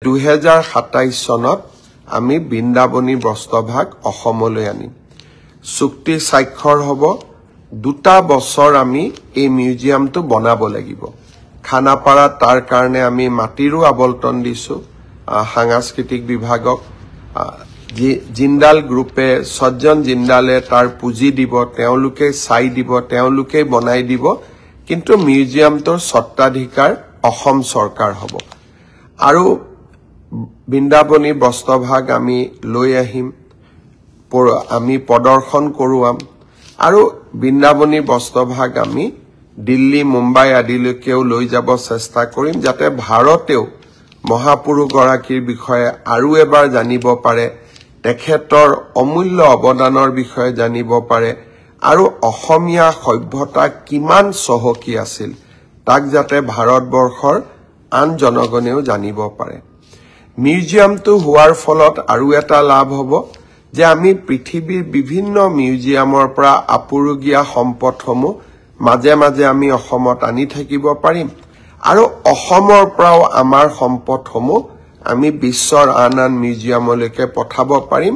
2027 চনত আমি বৃন্দাবনী বস্ত্ৰভাগ অসমলৈ আনিম চুক্তি স্বাক্ষৰ হ'ব 2 বছৰ আমি এই মিউজিয়ামটো বনাব লাগিব খানাপাৰা তাৰ কাৰণে আমি মাটিৰো আবলটন দিছো সাংস্কৃতিক বিভাগক জিন্দাল গ্ৰুপে সজ্জন জিন্দালে তাৰ পুঁজি দিব তেওঁলোকে চাই দিব তেওঁলোকে বনাই দিব কিন্তু মিউজিয়ামটোৰ সত্ত্বাধিকাৰ অসম চৰকাৰ হ'ব আৰু বৃন্দাবনী বস্ত্ৰভাগ আমি লৈ আহিম আমি প্ৰদৰ্শন কৰোৱাম আৰু বৃন্দাবনী বস্ত্ৰভাগ আমি দিল্লী মুম্বাই আদিলৈকেও লৈ যাব চেষ্টা কৰিম যাতে ভাৰতেও মহাপুৰুষ গৰাকীৰ বিষয়ে আৰু এবাৰ জানিব পাৰে তেখেতৰ অমূল্য অৱদানৰ বিষয়ে জানিব পাৰে আৰু অসমীয়া সভ্যতা কিমান চহকী আছিল তাক যাতে ভাৰতবৰ্ষৰ আন জনগণেও জানিব পাৰে মিউজিয়ামটো হোৱাৰ ফলত আৰু এটা লাভ হ'ব যে আমি পৃথিৱীৰ বিভিন্ন মিউজিয়ামৰ পৰা আপুৰুগীয়া সম্পদসমূহ মাজে মাজে আমি অসমত আনি থাকিব পাৰিম আৰু অসমৰ পৰাও আমাৰ সম্পদসমূহ আমি বিশ্বৰ আন আন মিউজিয়ামলৈকে পঠাব পাৰিম